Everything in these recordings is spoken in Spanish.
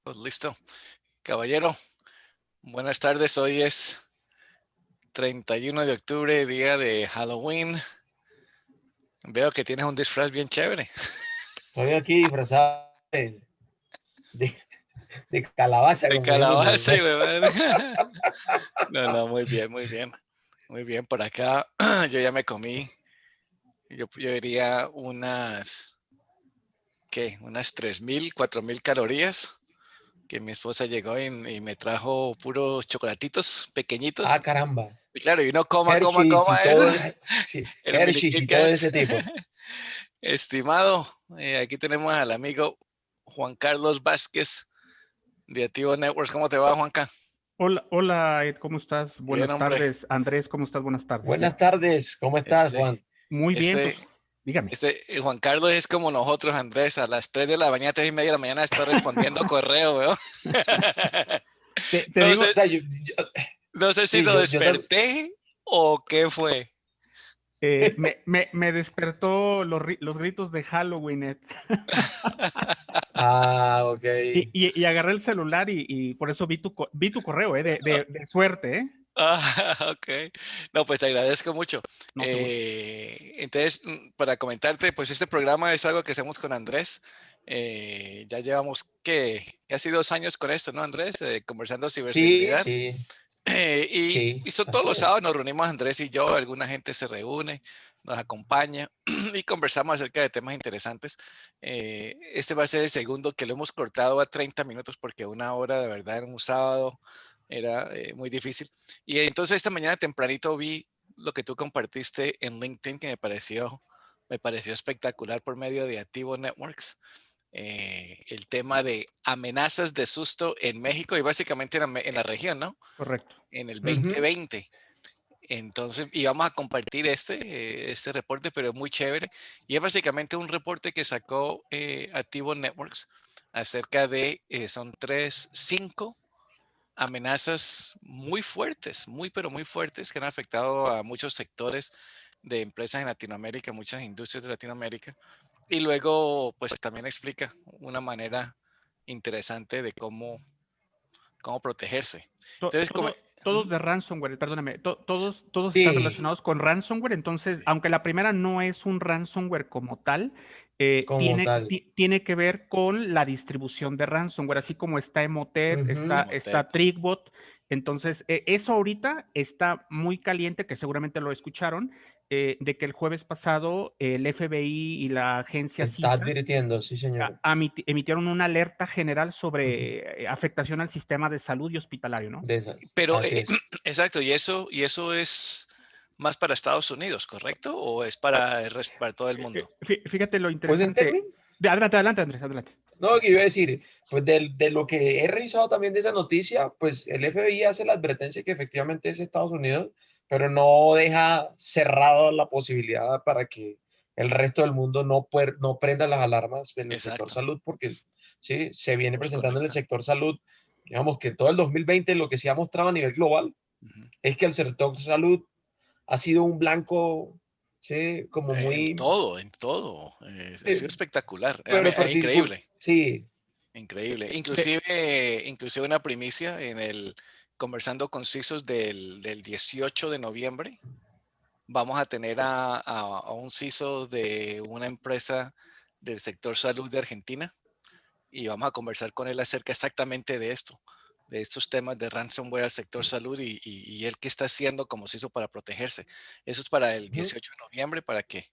Pues listo. Caballero, buenas tardes. Hoy es 31 de octubre, día de Halloween. Veo que tienes un disfraz bien chévere. Estoy aquí disfrazado de, de calabaza, De como dijo mi calabaza y mamá. bebé. No, muy bien, muy bien. Muy bien, por acá yo ya me comí. Yo diría unas 3,000, 4,000 calorías. Que mi esposa llegó y me trajo puros chocolatitos Ah, pequeñitos. caramba. Y claro, y uno coma, coma, Hershey's y coma eso. todo, sí, El mini Hershey's Kit y todo Kat. ese tipo. Estimado, aquí tenemos al amigo Juan Carlos Vázquez de Activo Networks. ¿Cómo te va, Juanca? Hola, hola Ed, ¿cómo estás? Bien, Buenas hombre. tardes. Andrés, ¿cómo estás? Buenas tardes Buenas ya. tardes, ¿cómo estás, Este, Juan? Muy bien, este, pues dígame. Juan Carlos es como nosotros, Andrés. A las 3 de la mañana, 3:30 de la mañana está respondiendo correo, ¿veo? Te No O digo, sé, sea, no sé si sí, lo desperté o qué fue. me despertó los gritos de Halloween, Ed. ok. Y agarré el celular y por eso vi tu correo, de suerte, ¿eh? Ok. No, pues te agradezco mucho. No te preocupes. Entonces, para comentarte, pues este programa es algo que hacemos con Andrés. Ya llevamos casi 2 años con esto, ¿no, Andrés? Conversando Sí, ciberseguridad. sí, Y, sí, y son todos así los sábados, es. nos reunimos Andrés y yo, alguna gente se reúne, nos acompaña y conversamos acerca de temas interesantes. Este va a ser el segundo que lo hemos cortado a 30 minutos porque 1 hora de verdad en un sábado era muy difícil. Y entonces esta mañana tempranito vi lo que tú compartiste en LinkedIn que me pareció espectacular por medio de Activo Networks. El tema de amenazas de susto en México y básicamente en la región, ¿no? Correcto. En el Ujú. 2020. Entonces, y vamos a compartir este reporte, pero es muy chévere. Y es básicamente un reporte que sacó Activo Networks acerca de, son cinco amenazas muy fuertes, muy, pero muy fuertes, que han afectado a muchos sectores de empresas en Latinoamérica, muchas industrias de Latinoamérica. Y luego, pues también explica una manera interesante de cómo protegerse. Entonces, Todos de ransomware, perdóname, todos están Sí, relacionados con ransomware, entonces, sí, aunque la primera no es un ransomware como tal, como tal. tiene que ver con la distribución de ransomware, así como está Emotet, Ujú. está Trickbot, entonces, eso ahorita está muy caliente, que seguramente lo escucharon, de que el jueves pasado el FBI y la agencia Está CISA advirtiendo, sí, señor. emitieron una alerta general Ujú. sobre afectación al sistema de salud y hospitalario, ¿no? De esas, pero así es. exacto, y eso es más para Estados Unidos, ¿correcto? ¿O es para todo el mundo? Fíjate lo Pues en interesante. términos, Adelante, adelante, Andrés, adelante. no, que iba a decir, pues de lo que he revisado también de esa noticia, pues el FBI hace la advertencia que efectivamente es Estados Unidos, pero no deja cerrado la posibilidad para que el resto del mundo no prenda las alarmas en el sector Exacto, salud, porque sí, se viene es presentando en el correcto. sector salud, digamos que todo el 2020 lo que se ha mostrado a nivel global Ujú. es que el sector salud ha sido un blanco, sí, como muy, En todo. Ha eh, sido espectacular, pero increíble, sí. increíble. De- Inclusive una primicia en el Conversando con CISOs del 18 de noviembre. Vamos a tener a un CISO de una empresa del sector salud de Argentina y vamos a conversar con él acerca exactamente de esto, de estos temas de ransomware al sector salud y él qué está haciendo como CISO para protegerse. Eso es para el Ujú. 18 de noviembre para que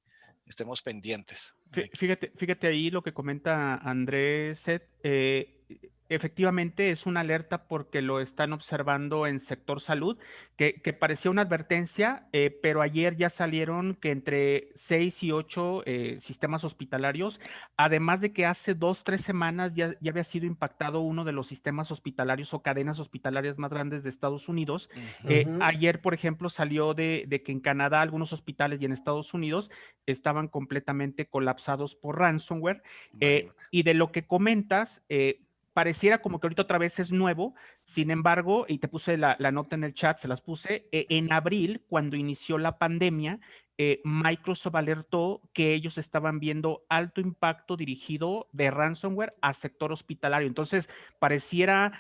estemos pendientes. Fíjate ahí lo que comenta Andrés Set. Efectivamente es una alerta porque lo están observando en sector salud, que parecía una advertencia, pero ayer ya salieron que entre 6 y 8 sistemas hospitalarios, además de que hace 2, 3 semanas ya había sido impactado uno de los sistemas hospitalarios o cadenas hospitalarias más grandes de Estados Unidos. Ujú. Ujú. Ayer, por ejemplo, salió de que en Canadá algunos hospitales y en Estados Unidos estaban completamente colapsados por ransomware. Imagínate. Y de lo que comentas, pareciera como que ahorita otra vez es nuevo, sin embargo, y te puse la nota en el chat, se las puse, en abril, cuando inició la pandemia, Microsoft alertó que ellos estaban viendo alto impacto dirigido de ransomware a sector hospitalario. Entonces, pareciera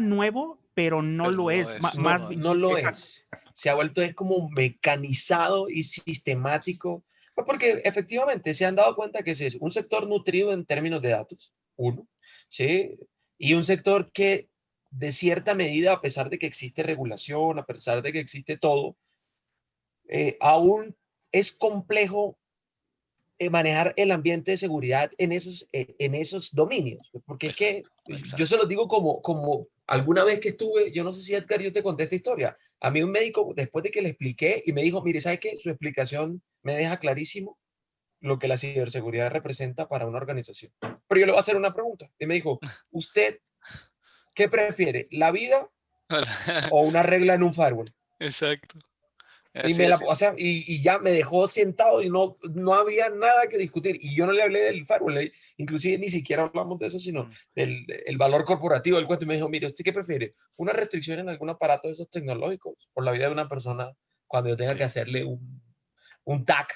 nuevo, pero no Pero lo no es. es, No, no no es. lo Exacto. es. Se ha vuelto es como mecanizado y sistemático. Pues porque efectivamente se han dado cuenta que es un sector nutrido en términos de datos, uno, ¿sí? Y un sector que de cierta medida, a pesar de que existe regulación, a pesar de que existe todo, aún es complejo manejar el ambiente de seguridad en esos dominios. Porque es que Exacto, yo se exacto. los digo como alguna vez que estuve, yo no sé si Edgar, yo te conté esta historia. A mí un médico, después de que le expliqué y me dijo, mire, ¿sabe qué? Su explicación me deja clarísimo lo que la ciberseguridad representa para una organización. Pero yo le voy a hacer una pregunta. Y me dijo, ¿usted qué prefiere? ¿La vida o una regla en un firewall? Exacto. Y, Así es. o sea, y ya me dejó sentado y no había nada que discutir. Y yo no le hablé del firewall, inclusive ni siquiera hablamos de eso, sino Mm. el valor corporativo del cuento. Y me dijo, mire, ¿usted qué prefiere? ¿Una restricción en algún aparato de esos tecnológicos por la vida de una persona cuando yo tenga Sí. que hacerle un TAC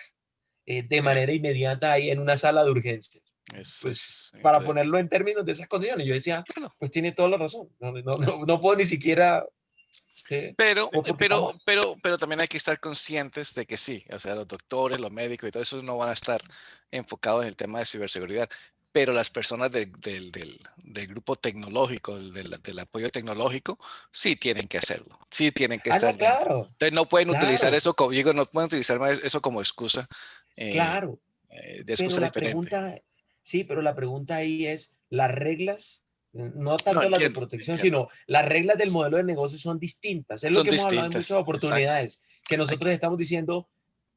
de Eh, manera inmediata ahí en una sala de urgencias? Pues es para entonces, ponerlo en términos de esas condiciones, yo decía, claro. pues tiene toda la razón. No puedo ni siquiera, Pero, pues porque estamos, pero también hay que estar conscientes de que sí, o sea, los doctores, los médicos y todo eso no van a estar enfocados en el tema de ciberseguridad, pero las personas del grupo tecnológico, del apoyo tecnológico, sí tienen que hacerlo, sí tienen que estar no, dentro. claro, Entonces no pueden utilizar claro, eso como, digo, no pueden utilizar más eso como excusa, eh, claro. de Pero excusa la diferente. pregunta, sí, pero la pregunta ahí es, las reglas, no No, tanto las de entiendo, protección, entiendo. sino las reglas del modelo de negocio son distintas. Es lo Son que hemos hablado en muchas distintas, exacto. oportunidades, que nosotros Aquí, estamos diciendo,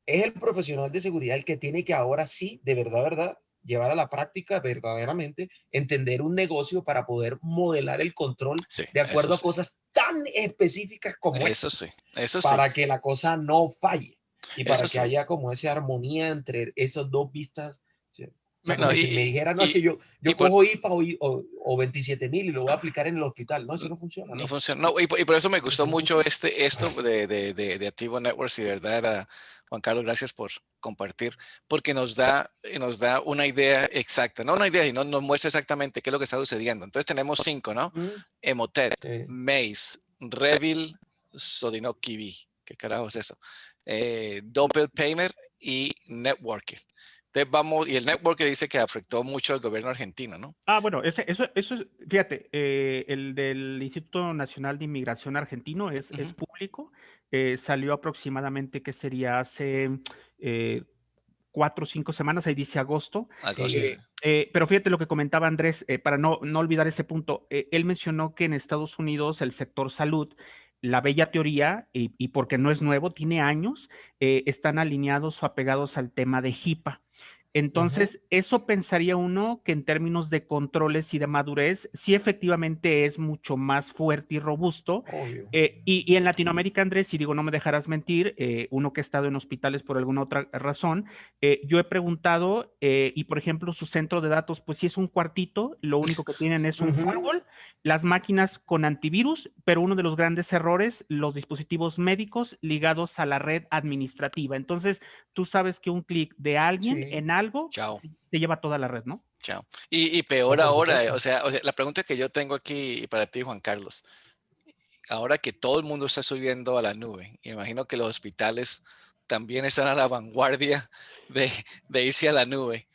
es el profesional de seguridad el que tiene que ahora sí, de verdad, verdad, llevar a la práctica verdaderamente, entender un negocio para poder modelar el control sí, de acuerdo a cosas tan específicas como eso esta, sí, eso sí, para que la cosa no falle y eso para que sí. haya como esa armonía entre esos dos vistas. ¿Sí? O sea, No, como si me dijera, no, es y, que yo y por, cojo IPA o 27.000 y lo voy a aplicar en el hospital. No, eso no funciona, no mijo. funciona. No, y por eso me Eso gustó no mucho funciona. esto de Activo Networks y de verdad, Juan Carlos, gracias por compartir, porque nos da una idea exacta, no una idea, sino nos muestra exactamente qué es lo que está sucediendo. Entonces tenemos 5, ¿no? Mm, Emotet, sí. Maze, Revil, Sodinokibi. ¿Qué carajo es eso? Doppelpaymer y Networking. Entonces vamos, y el Networking dice que afectó mucho al gobierno argentino, ¿no? Bueno, eso es, fíjate, el del Instituto Nacional de Inmigración Argentino es Ujú. público, salió aproximadamente que sería hace eh, 4 o 5 semanas, ahí dice agosto. Agosto, sí. Sí. Pero fíjate lo que comentaba Andrés, para no olvidar ese punto, él mencionó que en Estados Unidos el sector salud, la bella teoría, y porque no es nuevo, tiene años, están alineados o apegados al tema de HIPAA. Ujú. Entonces, eso pensaría uno que en términos de controles y de madurez, sí efectivamente es mucho más fuerte y robusto. Obvio. Y en Latinoamérica, Andrés, y digo, no me dejarás mentir, uno que ha estado en hospitales por alguna otra razón, yo he preguntado, y por ejemplo, su centro de datos, pues sí es un cuartito, lo único que tienen es un Ujú. firewall, las máquinas con antivirus, pero uno de los grandes errores, los dispositivos médicos ligados a la red administrativa. Entonces, tú sabes que un clic de alguien Sí, en algo Chao. te lleva toda la red, ¿no? Chao. Y no, peor por ahora, supuesto. o sea, la pregunta que yo tengo aquí para ti, Juan Carlos, ahora que todo el mundo está subiendo a la nube, imagino que los hospitales también están a la vanguardia de, de irse a la nube.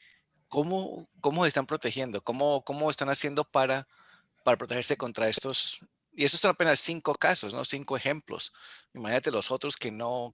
¿Cómo se están protegiendo? ¿Cómo están haciendo para protegerse contra estos? Y estos son apenas 5 casos, ¿no? 5 ejemplos. Imagínate los otros que no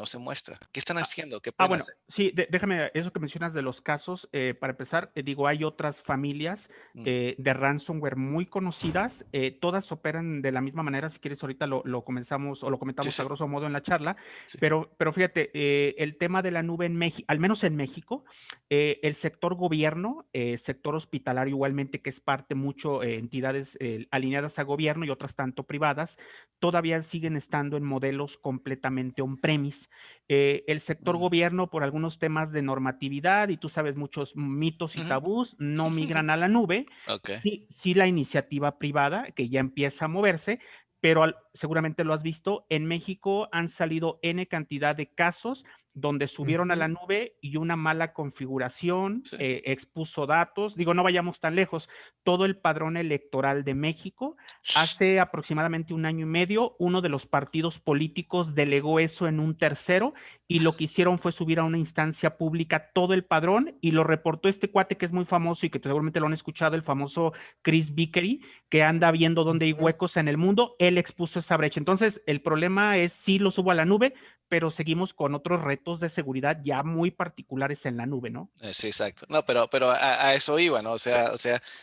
se muestra. ¿Qué están haciendo? ¿Qué pueden Bueno, hacer? sí, déjame, eso que mencionas de los casos, para empezar, digo, hay otras familias Mm, de ransomware muy conocidas, todas operan de la misma manera, si quieres ahorita lo comenzamos o lo sí, comentamos a sí, grosso modo en la charla, sí. pero fíjate, el tema de la nube en México, al menos en México, el sector gobierno, sector hospitalario igualmente, que es parte mucho, entidades alineadas a gobierno y otras tanto privadas, todavía siguen estando en modelos completamente on-premise. El sector Mm, gobierno, por algunos temas de normatividad y tú sabes, muchos mitos y ujú. tabús, no migran a la nube. Ok. Sí, la iniciativa privada, que ya empieza a moverse, pero seguramente lo has visto, en México han salido N cantidad de casos donde subieron a la nube y una mala configuración Sí. expuso datos. Digo, no vayamos tan lejos. Todo el padrón electoral de México, hace aproximadamente un año y medio, uno de los partidos políticos delegó eso en un tercero y lo que hicieron fue subir a una instancia pública todo el padrón y lo reportó este cuate que es muy famoso y que seguramente lo han escuchado, el famoso Chris Vickery, que anda viendo dónde hay huecos en el mundo. Él expuso esa brecha. Entonces, el problema es si lo subo a la nube, pero seguimos con otros retos de seguridad ya muy particulares en la nube, ¿no? Sí, exacto. No, pero a eso iba, ¿no? O sea,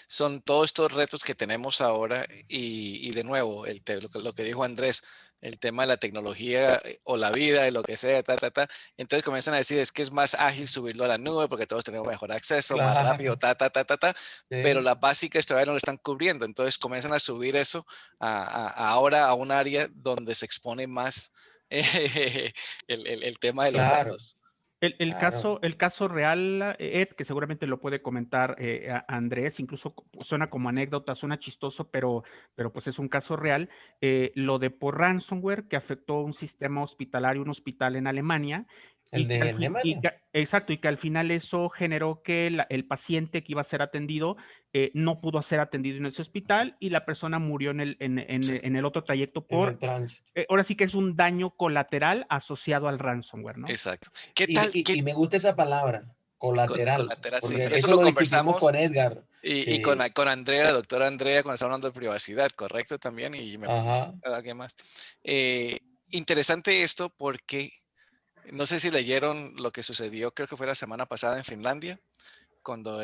son todos estos retos que tenemos ahora y de nuevo, lo que dijo Andrés, el tema de la tecnología o la vida, lo que sea, ta. Entonces comienzan a decir, es que es más ágil subirlo a la nube porque todos tenemos mejor acceso, más rápido, Claro, ta. Pero sí, las básicas todavía no lo están cubriendo. Entonces comienzan a subir eso ahora a un área donde se expone más el tema de los claro, datos. claro. El caso real, Ed, que seguramente lo puede comentar Andrés, incluso suena como anécdota, suena chistoso, pero pues es un caso real. Lo de por ransomware que afectó un sistema hospitalario, un hospital en Alemania, El y que de al fin, Alemania. exacto, y que al final eso generó que el paciente que iba a ser atendido no pudo ser atendido en ese hospital y la persona murió Sí, en el otro trayecto En el por, tránsito. ahora sí que es un daño colateral asociado al ransomware, ¿no? exacto. ¿Qué tal? Y me gusta esa palabra, colateral, Colateral, sí. porque Eso eso lo lo discutimos conversamos con Edgar. y con, Sí, con Andrea, la doctora Andrea, cuando está hablando de privacidad, correcto también, y me ajá, alguien más. Eh, Interesante esto porque no sé si leyeron lo que sucedió, creo que fue la semana pasada en Finlandia, cuando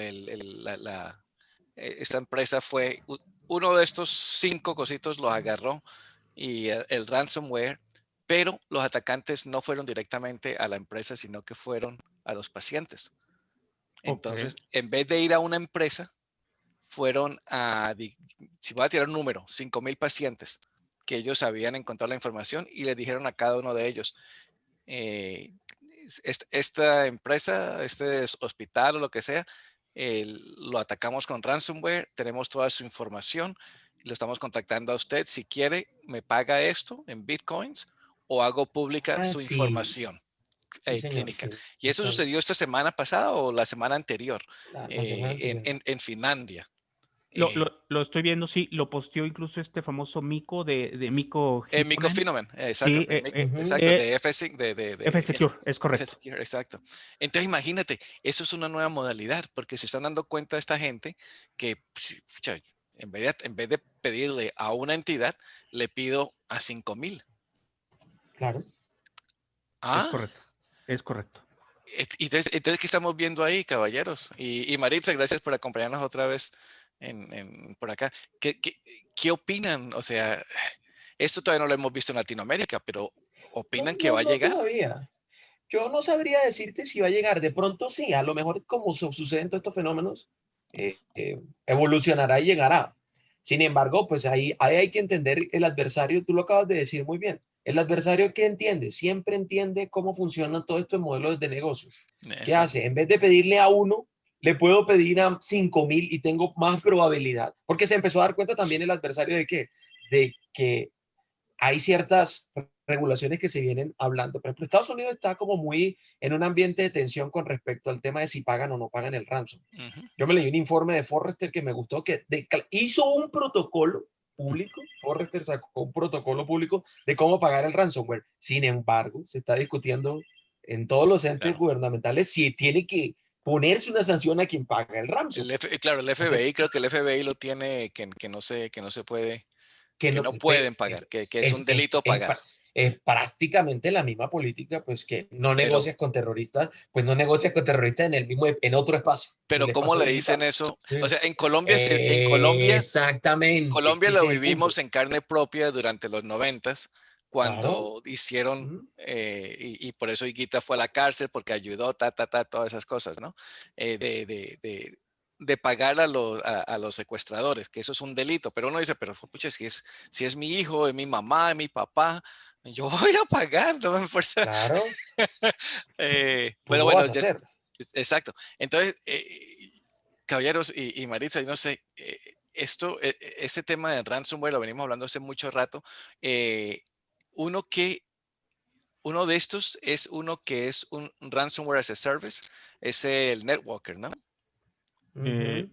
esta empresa fue, uno de estos 5 cositos los agarró y el ransomware, pero los atacantes no fueron directamente a la empresa, sino que fueron a los pacientes. Ok. Entonces, en vez de ir a una empresa, fueron si voy a tirar un número, 5,000 pacientes que ellos habían encontrado la información y les dijeron a cada uno de ellos, eh, esta empresa, este hospital o lo que sea, lo atacamos con ransomware, tenemos toda su información, lo estamos contactando a usted. Si quiere, me paga esto en bitcoins o hago pública ah, su sí, información sí, señor, clínica. sí, Y eso sucedió esta semana pasada o la semana anterior la semana en, anterior. en Finlandia. Lo, Eh, lo estoy viendo, sí, lo posteó incluso este famoso Mico de Mico Miko Hipponen. Phenomen, exacto, Sí, Ujú. de FS, F-Secure, es correcto. F-Secure, exacto. Entonces imagínate, eso es una nueva modalidad, porque se están dando cuenta esta gente que pucha, en vez de pedirle a una entidad, le pido a 5,000. Claro. Es Ah, correcto. Es correcto. entonces, ¿qué estamos viendo ahí, caballeros? Y Maritza, gracias por acompañarnos otra vez por acá. ¿Qué opinan? O sea, esto todavía no lo hemos visto en Latinoamérica, pero No, ¿opinan que no, va a no llegar? todavía. Yo no sabría decirte si va a llegar. De pronto sí, a lo mejor como suceden todos estos fenómenos, evolucionará y llegará. Sin embargo, pues ahí hay que entender el adversario, tú lo acabas de decir muy bien. El adversario, ¿qué entiende? Siempre entiende cómo funcionan todos estos modelos de negocios. ¿Qué hace? Exacto. En vez de pedirle a uno, le puedo pedir a 5,000 y tengo más probabilidad. Porque se empezó a dar cuenta también el adversario de que hay ciertas regulaciones que se vienen hablando. Por ejemplo, Estados Unidos está como muy en un ambiente de tensión con respecto al tema de si pagan o no pagan el ransom. Ujú. Yo me leí un informe de Forrester que me gustó, que hizo un protocolo público. Forrester sacó un protocolo público de cómo pagar el ransomware. Sin embargo, se está discutiendo en todos los entes Claro. gubernamentales si tiene que ponerse una sanción a quien paga el ransom. Claro, el O sea, FBI, creo que el FBI lo tiene que no se puede, que que no, no pueden pagar, que es es, un es, delito es, pagar. es prácticamente la misma política, pues que no Pero, negocias con terroristas, pues no negocias con terroristas en otro espacio, en pero el ¿cómo espacio le dicen digital. eso? O Sí. sea, en Colombia, en Exactamente, Colombia lo ese es el vivimos punto. en carne propia durante los 90 Claro. cuando hicieron, Mm. y por eso Higuita fue a la cárcel, porque ayudó, todas esas cosas, ¿no? De pagar a los secuestradores, que eso es un delito, pero uno dice, pero pucha, si es mi hijo, es mi mamá, es mi papá, yo voy a pagar, no me importa. Claro, tú Pero lo bueno, vas a hacer. exacto. Entonces, caballeros y Maritza, yo no sé, este tema de ransomware lo venimos hablando hace mucho rato. Uno que uno de estos es uno que es un ransomware as a service, es el Netwalker, ¿no? Ujú.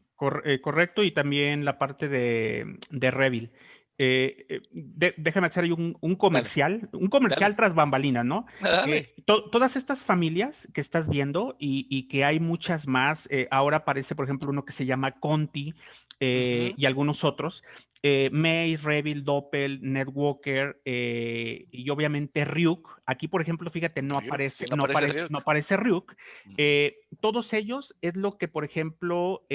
Correcto, y también la parte de Revil. Déjame hacer ahí Dale, un comercial dale, tras bambalinas, ¿no? dale. Todas estas familias que estás viendo y que hay muchas más, ahora aparece, por ejemplo, uno que se llama Conti Ujú. y algunos otros, Maze, Revil, Doppel, Netwalker y obviamente Ryuk. Aquí, por ejemplo, fíjate, Ryuk, sí, no no aparece aparece, Ryuk. no aparece Ryuk. Ujú. Todos ellos es lo que, por ejemplo,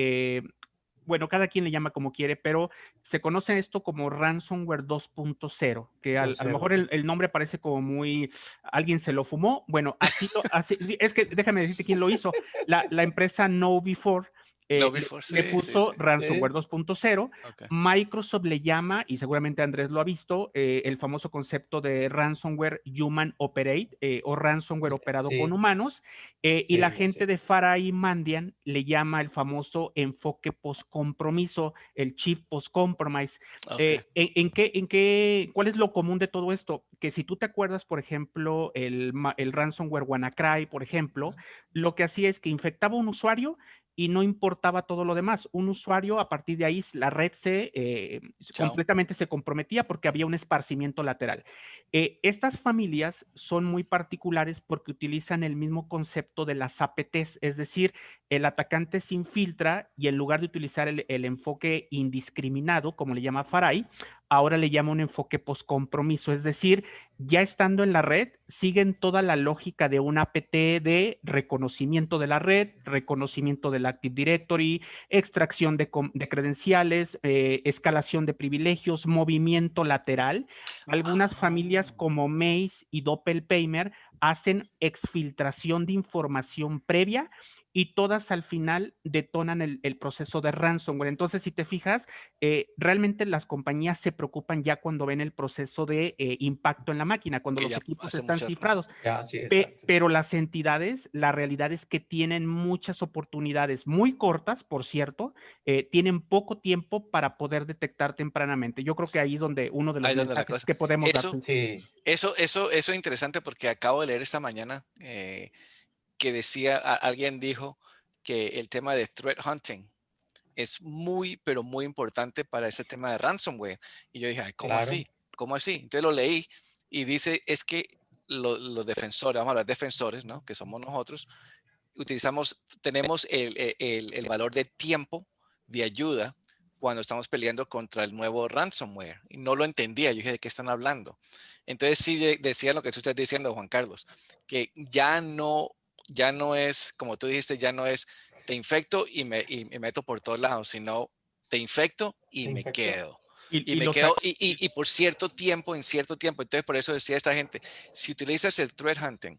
bueno, cada quien le llama como quiere, pero se conoce esto como ransomware 2.0, que a lo mejor 2.0. el nombre parece como muy, alguien se lo fumó. Bueno, es que déjame decirte quién lo hizo. La empresa KnowBe4 No le, before, le sí, sí, puso sí. ransomware Sí, 2.0. Ok. Microsoft le llama, y seguramente Andrés lo ha visto, el famoso concepto de ransomware human operate o ransomware operado con sí, humanos. Y la sí, gente sí. de Farah y Mandian le llama el famoso enfoque post-compromiso, el chief post-compromise. Ok. ¿Cuál es lo común de todo esto? Que si tú te acuerdas, por ejemplo, el ransomware WannaCry, por ejemplo, Ujú. lo que hacía es que infectaba a un usuario y no importaba todo lo demás. Un usuario, a partir de ahí, la red Chao. completamente se comprometía porque había un esparcimiento lateral. Estas familias son muy particulares porque utilizan el mismo concepto de las APTs, es decir, el atacante se infiltra y en lugar de utilizar el enfoque indiscriminado, como le llama Faray, ahora le llama un enfoque post-compromiso, es decir, ya estando en la red, siguen toda la lógica de un APT de reconocimiento de la red, reconocimiento del Active Directory, extracción de credenciales, escalación de privilegios, movimiento lateral. Algunas familias Ah, como Maze y Doppelpaymer hacen exfiltración de información previa y todas al final detonan el proceso de ransomware. Entonces, si te fijas, realmente las compañías se preocupan ya cuando ven el proceso de impacto en la máquina, cuando que los ya equipos hace están mucho rato. cifrados. Ya, sí, exacto. Pero las entidades, la realidad es que tienen muchas oportunidades muy cortas, por cierto, tienen poco tiempo para poder detectar tempranamente. Yo creo que ahí es donde uno de Ahí los es donde la mensajes cosa. que podemos dar. Eso, Sí, eso es interesante porque acabo de leer esta mañana que decía, alguien dijo que el tema de threat hunting es muy, pero muy importante para ese tema de ransomware. Y yo dije, "Ay, ¿cómo claro. así? ¿Cómo así?" Entonces lo leí y dice, es que los defensores, vamos a hablar defensores, ¿no? Que somos nosotros, tenemos el valor de tiempo de ayuda cuando estamos peleando contra el nuevo ransomware. Y no lo entendía, yo dije, ¿de qué están hablando? Entonces sí decía lo que tú estás diciendo, Juan Carlos, que ya no es, como tú dijiste, ya no es te infecto y me meto por todos lados, sino te infecto y Te me infectó. quedo. Y Y me los, quedo, y por cierto tiempo, en cierto tiempo. Entonces, por eso decía esta gente, si utilizas el threat hunting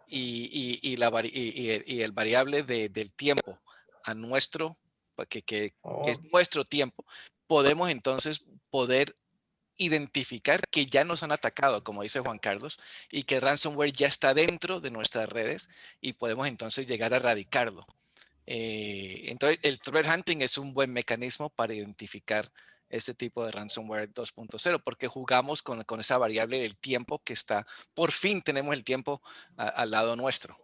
y el variable del tiempo a nuestro, que es Oh, nuestro tiempo, podemos entonces poder identificar que ya nos han atacado, como dice Juan Carlos, y que el ransomware ya está dentro de nuestras redes y podemos entonces llegar a erradicarlo. Entonces, el threat hunting es un buen mecanismo para identificar este tipo de ransomware 2.0 porque jugamos con esa variable del tiempo que está, por fin tenemos el tiempo al lado nuestro.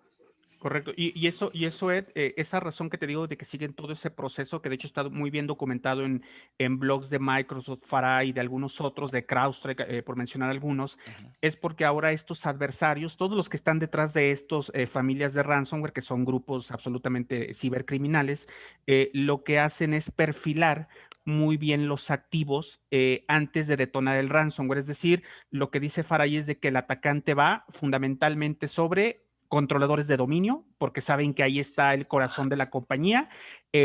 Correcto. Y eso Ed, esa razón que te digo de que siguen todo ese proceso, que de hecho está muy bien documentado en blogs de Microsoft, Farah y de algunos otros, de CrowdStrike, por mencionar algunos, Ujú. es porque ahora estos adversarios, todos los que están detrás de estos familias de ransomware, que son grupos absolutamente cibercriminales, lo que hacen es perfilar muy bien los activos antes de detonar el ransomware. Es decir, lo que dice Faray es de que el atacante va fundamentalmente sobre controladores de dominio, porque saben que ahí está el Ah, corazón de la compañía,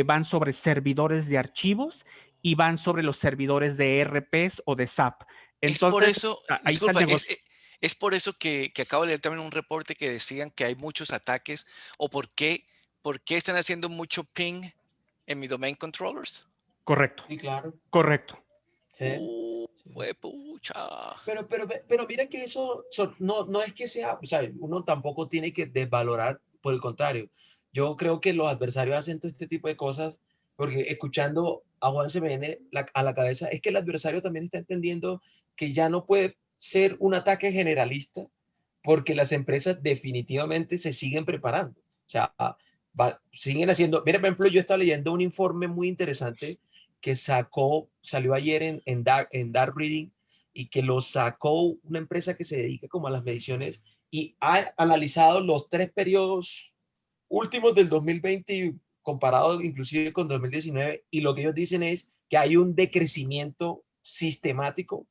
van sobre servidores de archivos y van sobre los servidores de ERPs o de SAP. es por Entonces, eso, ahí está el disculpa, negocio. es por eso que acabo de leer también un reporte que decían que hay muchos ataques o por qué están haciendo mucho ping en mi domain controllers. Correcto, sí, claro. correcto. Sí, sí. Pucha. Pero mira que eso no, no es que sea, o sea, uno tampoco tiene que desvalorar, por el contrario. Yo creo que los adversarios hacen todo este tipo de cosas porque escuchando a Juan se me viene a la cabeza, es que el adversario también está entendiendo que ya no puede ser un ataque generalista porque las empresas definitivamente se siguen preparando. O sea, siguen haciendo. Mira, por ejemplo, yo estaba leyendo un informe muy interesante que salió ayer en Dark Reading, y que lo sacó una empresa que se dedica como a las mediciones, y ha analizado los 3 periodos últimos del 2020 comparado inclusive con 2019, y lo que ellos dicen es que hay un decrecimiento sistemático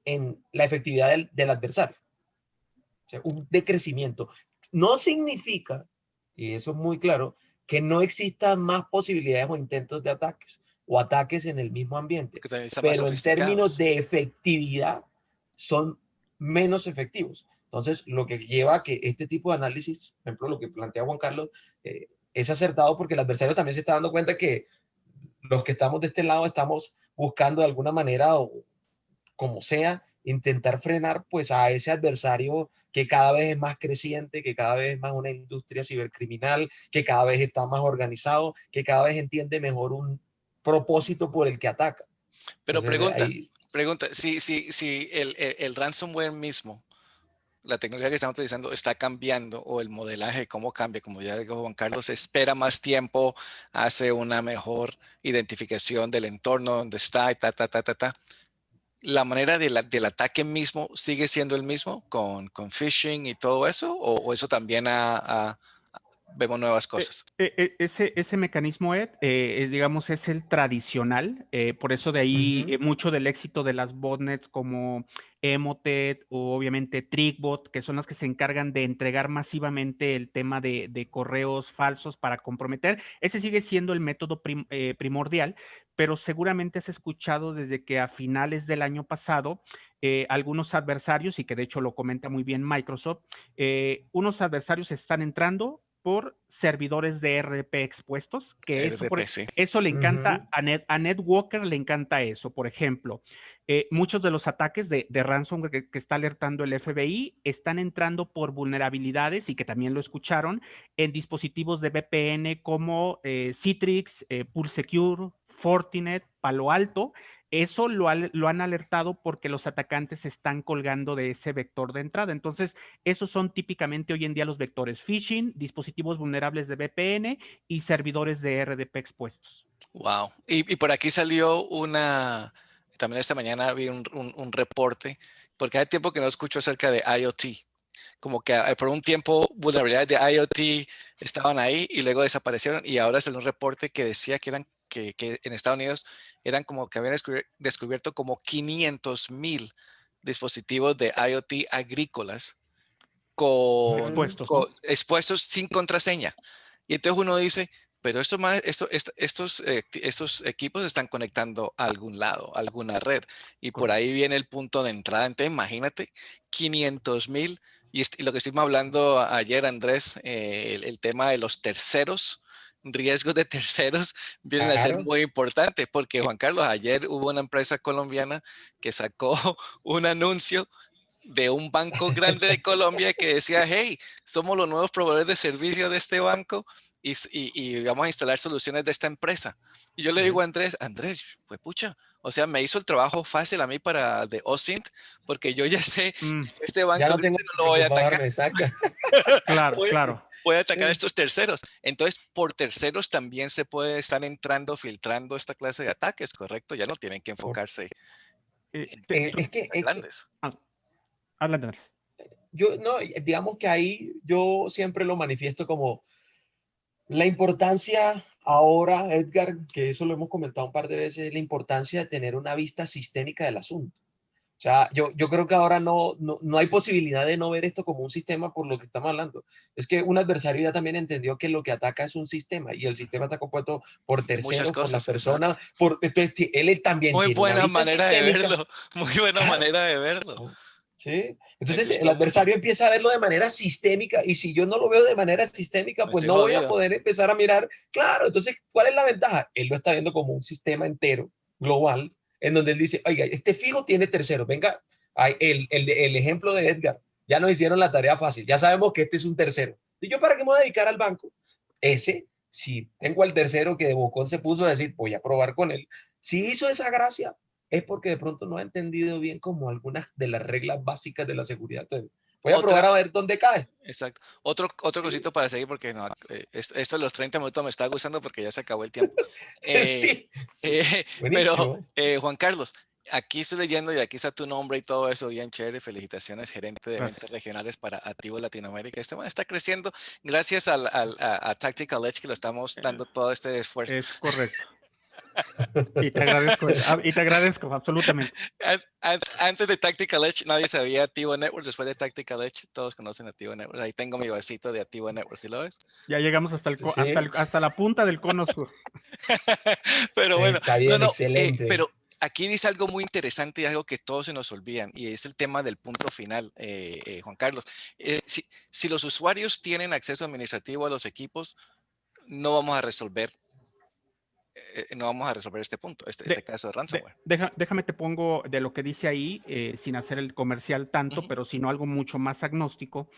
en la efectividad del adversario. O sea, un decrecimiento. No significa, y eso es muy claro, que no existan más posibilidades o intentos de ataques o ataques en el mismo ambiente, Que también están más pero en términos sofisticados. de efectividad son menos efectivos. Entonces, lo que lleva a que este tipo de análisis, por ejemplo, lo que plantea Juan Carlos, es acertado, porque el adversario también se está dando cuenta que los que estamos de este lado estamos buscando de alguna manera, o como sea, intentar frenar pues a ese adversario que cada vez es más creciente, que cada vez es más una industria cibercriminal, que cada vez está más organizado, que cada vez entiende mejor un propósito por el que ataca. Pero Entonces, ahí, pregunta, si el ransomware mismo, la tecnología que estamos utilizando está cambiando, o el modelaje, cómo cambia, como ya dijo Juan Carlos, espera más tiempo, hace una mejor identificación del entorno donde está, y la manera del ataque mismo sigue siendo el mismo con phishing y todo eso, o eso también vemos nuevas cosas. Ese mecanismo, Ed, es, digamos, es el tradicional, por eso de ahí mucho del éxito de las botnets como Emotet o obviamente Trickbot, que son las que se encargan de entregar masivamente el tema de correos falsos para comprometer. Ese sigue siendo el método primordial, pero seguramente has escuchado desde que a finales del año pasado algunos adversarios, y que de hecho lo comenta muy bien Microsoft, unos adversarios están entrando por servidores de RDP expuestos, que RDP, sí. eso le encanta a Ned Walker, le encanta eso. Por ejemplo, muchos de los ataques de ransomware que está alertando el FBI están entrando por vulnerabilidades, y que también lo escucharon, en dispositivos de VPN como Citrix, PulseSecure, Fortinet, Palo Alto. Eso lo han alertado porque los atacantes se están colgando de ese vector de entrada. Entonces, esos son típicamente hoy en día los vectores: phishing, dispositivos vulnerables de VPN y servidores de RDP expuestos. Wow. Y por aquí salió también esta mañana vi un reporte, porque hay tiempo que no escucho acerca de IoT. Como que por un tiempo vulnerabilidades de IoT estaban ahí y luego desaparecieron, y ahora salió un reporte que decía que en Estados Unidos eran como que habían descubierto como 500,000 dispositivos de IoT agrícolas Expuestos, ¿no? expuestos sin contraseña. Y entonces uno dice, pero estos equipos están conectando a algún lado, a alguna red, y por ahí viene el punto de entrada. Entonces imagínate, 500,000, y lo que estuvimos hablando ayer, Andrés, el tema de los terceros, riesgos de terceros vienen a ser claro. muy importantes, porque Juan Carlos, ayer hubo una empresa colombiana que sacó un anuncio de un banco grande de Colombia que decía, hey, somos los nuevos proveedores de servicio de este banco, y vamos a instalar soluciones de esta empresa. Y yo le digo a Andrés, pues pucha, o sea, me hizo el trabajo fácil a mí de OSINT, porque yo ya sé que este Ya banco no tengo grande que no lo voy a atacar. preocuparme, saca. Claro, voy, claro. voy a atacar a Sí. estos terceros. Entonces, por terceros también se puede estar entrando, filtrando esta clase de ataques, ¿correcto? Ya no tienen que enfocarse Es que, en grandes. Adelante, Andrés. yo, no, digamos que ahí yo siempre lo manifiesto como la importancia ahora, Edgar, que eso lo hemos comentado un par de veces, la importancia de tener una vista sistémica del asunto. O sea, yo creo que ahora no hay posibilidad de no ver esto como un sistema, por lo que estamos hablando. Es que un adversario ya también entendió que lo que ataca es un sistema, y el sistema está compuesto por De muchas terceros, por las cosas, exacto. personas, entonces, él también Muy tiene una buena vista manera de sistémica. verlo, muy buena Claro. manera de verlo. ¿Sí? Me Entonces el gustó mucho. adversario empieza a verlo de manera sistémica, y si yo no lo veo de manera sistémica, Me pues estoy no voy a jodido. poder empezar a mirar. Claro, entonces, ¿cuál es la ventaja? Él lo está viendo como un sistema entero, global, en donde él dice, oiga, este fijo tiene terceros. Venga, el ejemplo de Edgar, ya nos hicieron la tarea fácil, ya sabemos que este es un tercero. ¿Y yo para qué me voy a dedicar al banco? Si tengo al tercero que de bocón se puso a decir, voy a probar con él. Si hizo esa gracia, es porque de pronto no ha entendido bien como algunas de las reglas básicas de la seguridad. Entonces, Voy a probar Otra, a ver dónde cae. exacto. Otro Sí, cosito para seguir, porque no, esto de los 30 minutos me está gustando porque ya se acabó el tiempo. Eh, sí, sí. pero, Buenísimo. Juan Carlos, aquí estoy leyendo y aquí está tu nombre y todo eso, bien chévere. Felicitaciones, gerente de ventas Gracias. regionales para Activo Latinoamérica. Este man está creciendo gracias a Tactical Edge que lo estamos Eh, dando todo este esfuerzo. Es correcto. Y te agradezco absolutamente. Antes de Tactical Edge nadie sabía Activo Networks. Después de Tactical Edge todos conocen Activo Networks. Ahí tengo mi vasito de Activo Networks, ¿sí lo ves? Ya llegamos Sí, hasta la punta del cono sur. Pero bueno, está no, bien, no, excelente. pero aquí dice algo muy interesante y algo que todos se nos olvidan, y es el tema del punto final, Juan Carlos. Si los usuarios tienen acceso administrativo a los equipos, no vamos a resolver, no vamos a resolver este punto, este De- caso de ransomware. Déjame te pongo de lo que dice ahí, sin hacer el comercial tanto, Ujú, pero sino algo mucho más agnóstico.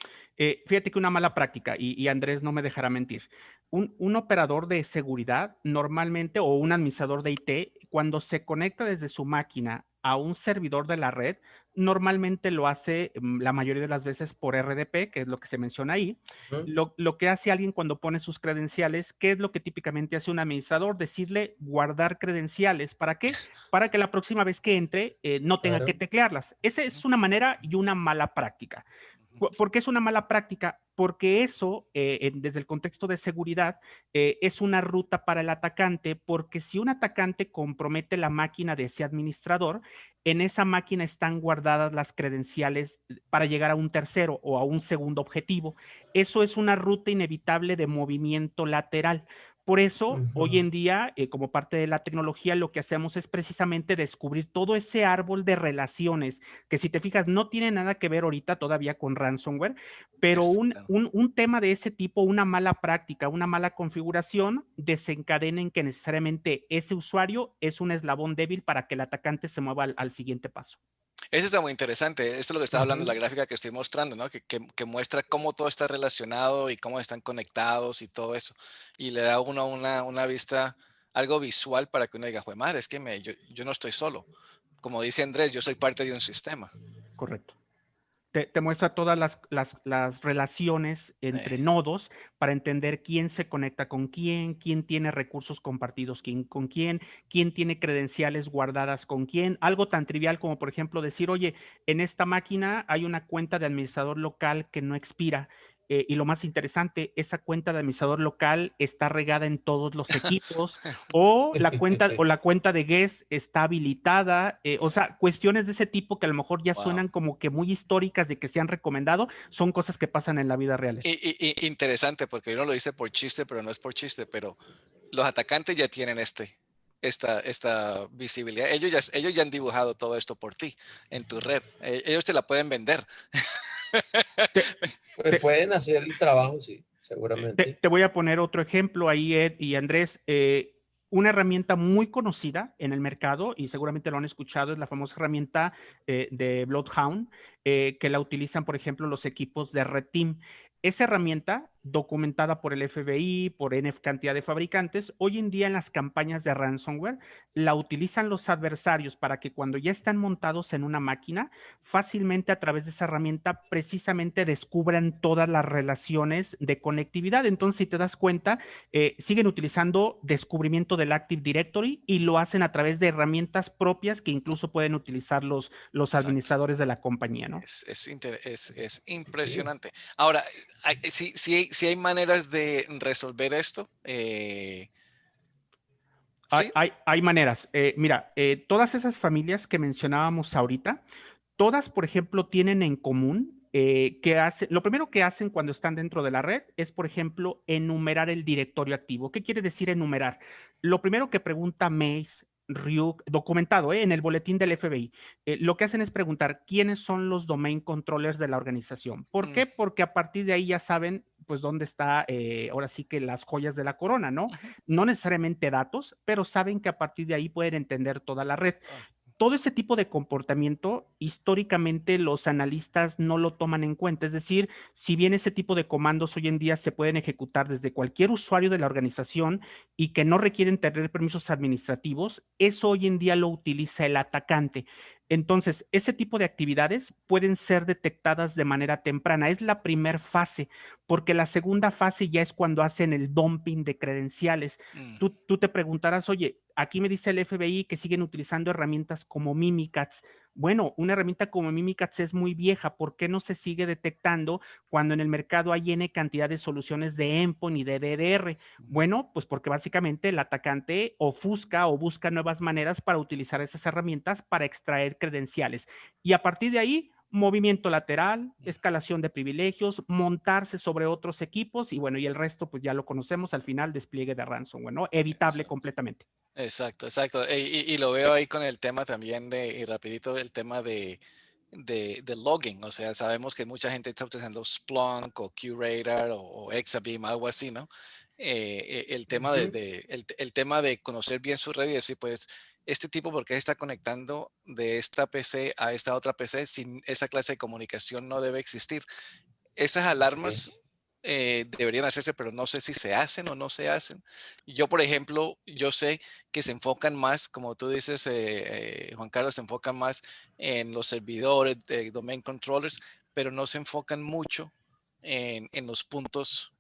Fíjate que una mala práctica, y Andrés no me dejará mentir, un operador de seguridad normalmente o un administrador de IT, cuando se conecta desde su máquina a un servidor de la red, normalmente lo hace la mayoría de las veces por RDP, que es lo que se menciona ahí. Ujú, Lo que hace alguien cuando pone sus credenciales, ¿qué es lo que típicamente hace un administrador? Decirle guardar credenciales. ¿Para qué? Para que la próxima vez que entre no tenga que claro. teclearlas. Esa ujú, es una manera y una mala práctica. ujú. ¿Por qué es una mala práctica? Porque eso, desde el contexto de seguridad, es una ruta para el atacante, porque si un atacante compromete la máquina de ese administrador, en esa máquina están guardadas las credenciales para llegar a un tercero o a un segundo objetivo. Eso es una ruta inevitable de movimiento lateral. Por eso, hoy Ujú. en día, como parte de la tecnología, lo que hacemos es precisamente descubrir todo ese árbol de relaciones que si te fijas no tiene nada que ver ahorita todavía con ransomware, pero Claro. un tema de ese tipo, una mala práctica, una mala configuración, desencadena en que necesariamente ese usuario es un eslabón débil para que el atacante se mueva al siguiente paso. Eso está muy interesante. Esto es lo que estaba hablando, la Ujú. gráfica que estoy mostrando, ¿no? Que muestra cómo todo está relacionado y cómo están conectados y todo eso. Y le da a uno una vista, algo visual para que uno diga, jue madre, es que yo no estoy solo. Como dice Andrés, yo soy parte de un sistema. Correcto. Te muestra todas las relaciones Eh, entre nodos para entender quién se conecta con quién tiene recursos compartidos con quién tiene credenciales guardadas con quién. Algo tan trivial como, por ejemplo, decir, oye, en esta máquina hay una cuenta de administrador local que no expira. Y lo más interesante, esa cuenta de administrador local está regada en todos los equipos o la cuenta de guest está habilitada, o sea, cuestiones de ese tipo que a lo mejor ya wow. suenan como que muy históricas de que se han recomendado, son cosas que pasan en la vida real. Interesante porque uno lo dice por chiste, pero no es por chiste, pero los atacantes ya tienen esta visibilidad. Ellos ya han dibujado todo esto por ti en tu red. Ellos te la pueden vender. Te, Pues te, pueden hacer el trabajo, sí, seguramente. te voy a poner otro ejemplo ahí, Ed y Andrés. Una herramienta muy conocida en el mercado, y seguramente lo han escuchado, es la famosa herramienta de Bloodhound, que la utilizan, por ejemplo, los equipos de Red Team. Esa herramienta, documentada por el FBI, por N cantidad de fabricantes, hoy en día en las campañas de ransomware, la utilizan los adversarios para que cuando ya están montados en una máquina, fácilmente a través de esa herramienta precisamente descubran todas las relaciones de conectividad. Entonces, si te das cuenta, siguen utilizando descubrimiento del Active Directory y lo hacen a través de herramientas propias que incluso pueden utilizar los Exacto. administradores de la compañía, ¿no? Es Sí. impresionante. Ahora, sí hay maneras de resolver esto. Sí. Hay maneras. Mira, todas esas familias que mencionábamos ahorita, todas, por ejemplo, tienen en común lo primero que hacen cuando están dentro de la red es, por ejemplo, enumerar el directorio activo. ¿Qué quiere decir enumerar? Lo primero que pregunta Mace, Ryuk, documentado en el boletín del FBI, lo que hacen es preguntar quiénes son los domain controllers de la organización. ¿Por Mm, qué? Porque a partir de ahí ya saben, pues, dónde está, ahora sí que las joyas de la corona, ¿no? ujú. No necesariamente datos, pero saben que a partir de ahí pueden entender toda la red. Ah, Todo ese tipo de comportamiento, históricamente los analistas no lo toman en cuenta. Es decir, si bien ese tipo de comandos hoy en día se pueden ejecutar desde cualquier usuario de la organización y que no requieren tener permisos administrativos, eso hoy en día lo utiliza el atacante. Entonces, ese tipo de actividades pueden ser detectadas de manera temprana. Es la primer fase, porque la segunda fase ya es cuando hacen el dumping de credenciales. Mm, Tú te preguntarás, oye, aquí me dice el FBI que siguen utilizando herramientas como Mimikatz. Bueno, una herramienta como Mimikatz es muy vieja. ¿Por qué no se sigue detectando cuando en el mercado hay N cantidad de soluciones de endpoint y de DDR? mm, Bueno, pues porque básicamente el atacante ofusca o busca nuevas maneras para utilizar esas herramientas para extraer credenciales. Y a partir de ahí, movimiento lateral, mm. escalación de privilegios, montarse sobre otros equipos y bueno, y el resto pues ya lo conocemos al final, despliegue de ransomware, ¿no? Evitable Exacto. completamente. Exacto, exacto. Y lo veo ahí con el tema también y rapidito, el tema de logging. O sea, sabemos que mucha gente está utilizando Splunk o QRadar o Exabeam, algo así, ¿no? El tema Ujú. el tema de conocer bien su red y decir, pues, este tipo, ¿por qué se está conectando de esta PC a esta otra PC? Sin esa clase de comunicación no debe existir. Esas Sí, alarmas deberían hacerse, pero no sé si se hacen o no se hacen. Yo, por ejemplo, yo sé que se enfocan más, como tú dices, Juan Carlos, se enfocan más en los servidores de domain controllers, pero no se enfocan mucho en los puntos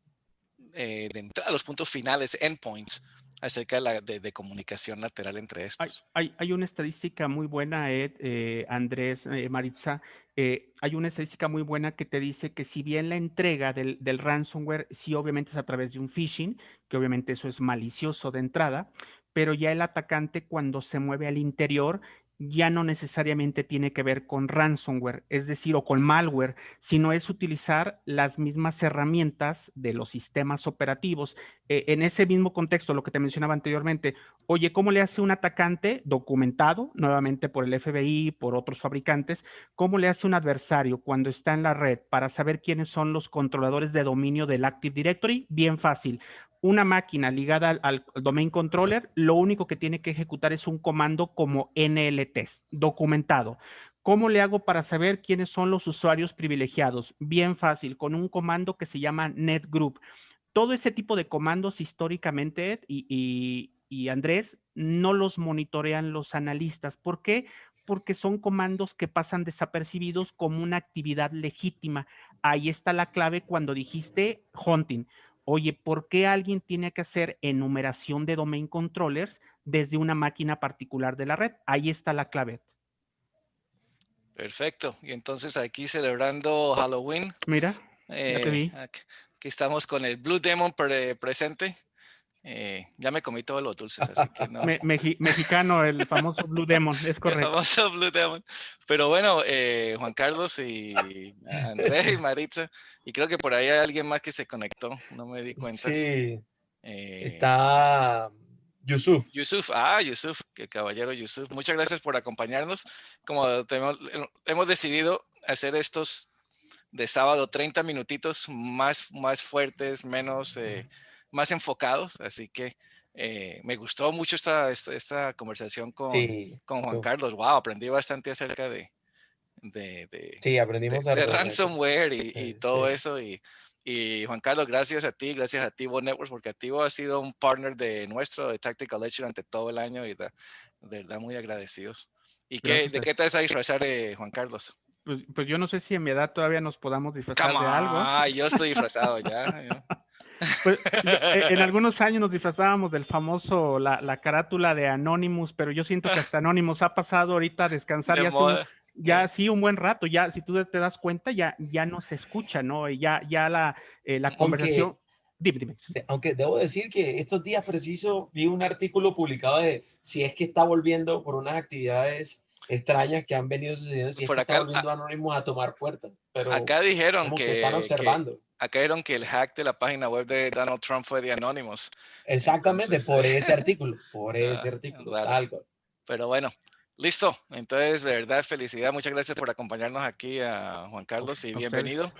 de entrada, los puntos finales, endpoints, acerca de comunicación lateral entre estos. Hay una estadística muy buena, Ed, Andrés, Maritza. Hay una estadística muy buena que te dice que si bien la entrega del ransomware, sí obviamente es a través de un phishing, que obviamente eso es malicioso de entrada, pero ya el atacante cuando se mueve al interior ya no necesariamente tiene que ver con ransomware, es decir, o con malware, sino es utilizar las mismas herramientas de los sistemas operativos. En ese mismo contexto, lo que te mencionaba anteriormente, oye, ¿cómo le hace un atacante documentado, nuevamente por el FBI, por otros fabricantes? ¿Cómo le hace un adversario cuando está en la red para saber quiénes son los controladores de dominio del Active Directory? Bien fácil. Una máquina ligada al domain controller, lo único que tiene que ejecutar es un comando como NLTest, documentado. ¿Cómo le hago para saber quiénes son los usuarios privilegiados? Bien fácil, con un comando que se llama netgroup. Todo ese tipo de comandos históricamente, Ed, y Andrés, no los monitorean los analistas. ¿Por qué? Porque son comandos que pasan desapercibidos como una actividad legítima. Ahí está la clave cuando dijiste hunting. Oye, ¿por qué alguien tiene que hacer enumeración de domain controllers desde una máquina particular de la red? Ahí está la clave. Perfecto. Y entonces aquí celebrando Halloween, Mira, ya te eh, vi. ac- aquí estamos con el Blue Demon presente. Ya me comí todos los dulces, así que no. Mexicano, el famoso Blue Demon, es El correcto. famoso Blue Demon. Pero bueno, Juan Carlos y Andrés y Maritza, y creo que por ahí hay alguien más que se conectó, no me di cuenta. sí, Eh, está Yusuf. Yusuf, que caballero Yusuf, muchas gracias por acompañarnos. Como hemos decidido hacer estos de sábado 30 minutitos más fuertes, más enfocados. Así que me gustó mucho esta conversación Sí, con Juan tú. Carlos. Wow, aprendí bastante acerca Sí, aprendimos de harto. ransomware y todo Sí. eso. Y Juan Carlos, gracias a Tivo Networks, porque Tivo ha sido un partner de nuestro, de Tactical Edge durante todo el año y de verdad muy agradecidos. ¿Y Gracias, de Ed. qué te vas a disfrazar, Juan Carlos? Pues yo no sé si en mi edad todavía nos podamos disfrazar Come de algo. on, yo estoy disfrazado ya. Pues en algunos años nos disfrazábamos del famoso, la carátula de Anonymous, pero yo siento que hasta Anonymous ha pasado ahorita a descansar De ya hace moda. ya sí un buen rato, ya si tú te das cuenta, ya no se escucha, ¿no? Y ya la Aunque, conversación, dime. aunque debo decir que estos días preciso vi un artículo publicado de si es que está volviendo por unas actividades extrañas que han venido sucediendo, si es Por que está acá, volviendo Anonymous a tomar fuerza, pero acá dijeron como que están observando. acá dijeron que el hack de la página web de Donald Trump fue de Anonymous. Exactamente, Entonces, por ese artículo, raro. tal cual. Pero bueno, listo. Entonces, de verdad, felicidad. Muchas gracias por acompañarnos aquí a Juan Carlos y A ustedes. bienvenido.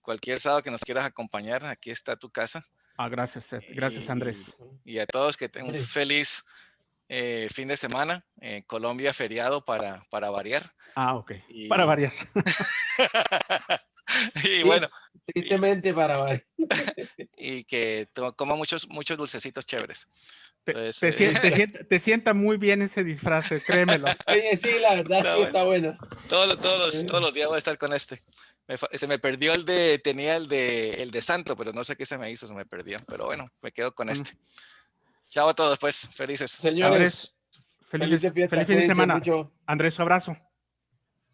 Cualquier sábado que nos quieras acompañar, aquí está tu casa. Gracias, Seth. Gracias, Y, Andrés. y a todos que tengan un Hombre, feliz fin de semana. Colombia feriado para variar. Ok. Para Y, varias. y sí, bueno, y, tristemente para varios. y que coma muchos dulcecitos chéveres. Entonces, Te sienta muy bien ese disfraz, créemelo. Oye, sí, la verdad Está sí está bueno. todos los días voy a estar con este. Se me perdió tenía el de Santo, pero no sé qué se me hizo, se me perdió. Pero bueno, me quedo con Bueno, este. Chao a todos, pues, felices. Andrés, Señores, felices feliz fiestas, fin de cuídense semana. mucho. Andrés, un abrazo.